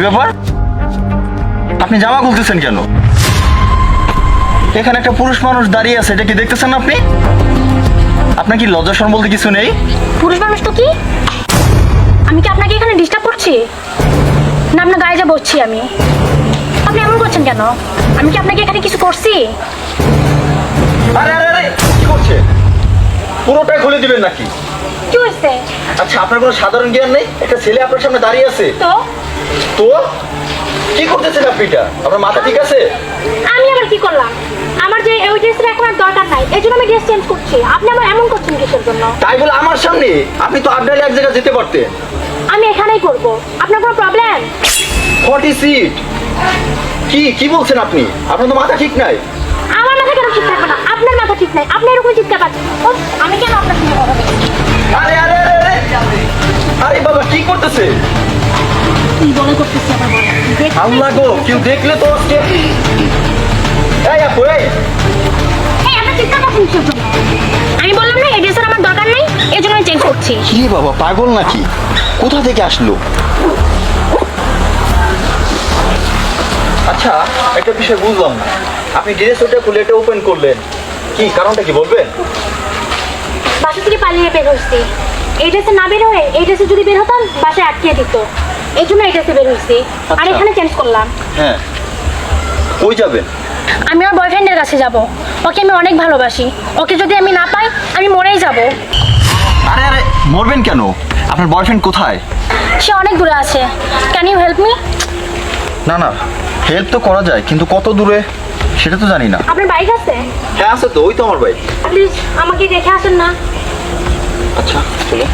ব্যাপার? আপনি জামা খুলতেছেন কেন? এখানে একটা পুরুষ মানুষ দাঁড়িয়ে আছে, এটা কি দেখতেছেন না আপনি? আপনার কি লজ্জা শরম বলতে কিছু নেই? পুরুষ মানুষ তো কি? আমি কি আপনাকে এখানে ডিস্টার্ব করছি? না আপনার গায়ে যা বসছি আমি? আপনি এমন করছেন কেন? আমি কি আপনাকে এখানে কিছু করছি? আরে আরে আরে কি করছে? পুরোটাই খুলে দিবেন নাকি? কি হয়েছে? আচ্ছা, আপনার কোনো সাধারণ জ্ঞান নেই? একটা ছেলে আপনার সামনে দাঁড়িয়ে আছে। তো তো কি করতেছেন আপনি? এটা আপনার মাথা ঠিক আছে? আমি আবার কি করলাম? আমার যে ওই ড্রেসের এখন আর দরকার নাই, এই জন্য আমি ড্রেস চেঞ্জ করছি। আপনি আমার এমন করছেন কিসের জন্য? তাই বলে আমার সামনে? আপনি তো আড্ডালে এক জায়গায় যেতে পারতেন। আমি এখানেই করব। আপনার কোনো প্রবলেম? 40 সিট কি কি বলছেন আপনি? আপনার তো মাথা ঠিক নাই। আমার মাথা কেন ঠিক থাকবে না? আপনার মাথা ঠিক নাই, আপনি এরকম চিৎকার পাচ্ছেন। আমি কেন আপনার সঙ্গে কথা বলছি? আরে আরে আরে আরে আরে বাবা, কি করতেছে? কি বলে করতেছি আমার বলে? আল্লাহ গো, কেউ দেখলে তো আজকে। এই আপু, এই এই আপনি চিৎকার করছেন কিসের জন্য? আমি বললাম না এই ড্রেসের আমার দরকার নেই, এই জন্য আমি চেঞ্জ করছি। কি বাবা, পাগল নাকি? কোথা থেকে আসলো? আচ্ছা, একটা বিষয় বুঝলাম না। আপনি ড্রেস ওটা খুলে এটা ওপেন করলেন, কি কারণটা কি বলবেন? বাসা থেকে পালিয়ে বের হচ্ছি। এই ড্রেসে না বের হয়ে এই ড্রেসে যদি বের হতাম বাসায় আটকে দিত, এই জন্য এই ড্রেসে বের হচ্ছি। আর আচ্ছা। এখানে চেঞ্জ করলাম। হ্যাঁ, কই যাবেন? আমি আমার বয়ফ্রেন্ডের কাছে যাব। ওকে আমি অনেক ভালোবাসি। ওকে যদি আমি না পাই আমি মরেই যাব। আরে আরে, মরবেন কেন? আপনার বয়ফ্রেন্ড কোথায়? সে অনেক দূরে আছে। Can you help me? না না, হেল্প তো করা যায়, কিন্তু কত দূরে সেটা তো জানি না। আপনার বাইক আছে? হ্যাঁ আছে তো, ওই তো আমার বাইক। প্লিজ আমাকে দেখে আসেন না। আচ্ছা চলো।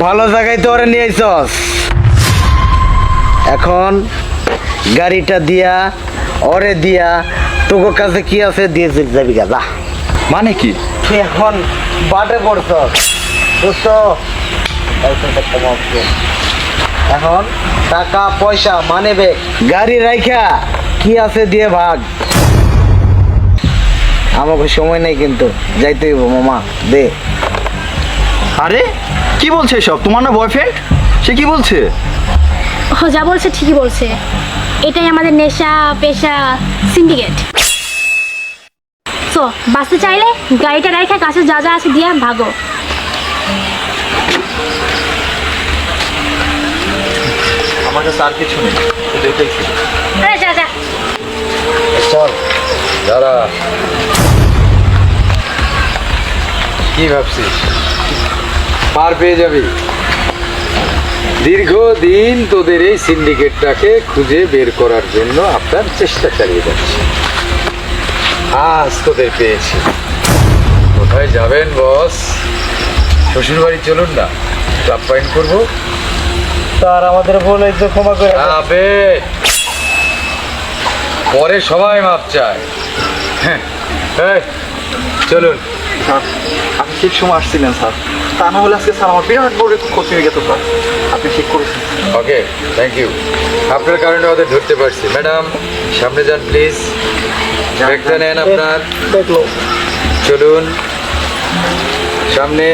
ভালো জায়গায় তো ওরে নিয়ে আইছস। এখন গাড়িটা দিয়া ওরে দিয়া তোর কাছে কি আছে দিয়ে যাবি গাদা। মানে কি? তুই এখন বাটে পড়ছস দোস্ত। এখন টাকা পয়সা মানে বে গাড়ি রাইখা কি আছে দিয়ে ভাগ। আমাকে সময় নেই কিন্তু যাইতে হইব মামা, দে। আরে কি বলছে সব? তোমার না বয়ফ্রেন্ড? সে কি বলছে? ও যা বলছে ঠিকই বলছে। এটাই আমাদের নেশা পেশা সিন্ডিকেট। সো বাঁচতে চাইলে গাড়িটা রেখে কাছে যা যা আছে দিয়ে ভাগো। আমার কাছে আর কিছু নেই, শুধু এটাই ছিল। আরে যা যা। চল দাঁড়া, কি ভাবছিস পার পেয়ে যাবি? দীর্ঘদিন তোদের এই সিন্ডিকেটটাকে খুঁজে বের করার জন্য আপনার চেষ্টা চালিয়ে যাচ্ছে। আজ তোদের পেয়েছি। কোথায় যাবেন বস? শ্বশুর বাড়ি চলুন না, ক্লাব পয়েন্ট করবো। তার আমাদের বলে যে ক্ষমা করে। আবে পরে সবাই মাপ চায়। হ্যাঁ এই, চলুন। স্যার, আপনি ঠিক সময় আসছিলেন স্যার। তা না হলে আজকে স্যার আমার বিরাট বড় একটু ক্ষতি হয়ে গেত স্যার। আপনি ঠিক করেছেন। ওকে, থ্যাংক ইউ। আপনার কারণে ওদের ধরতে পারছি। ম্যাডাম সামনে যান প্লিজ। ব্যাগটা নেন আপনার। দেখলো। চলুন সামনে।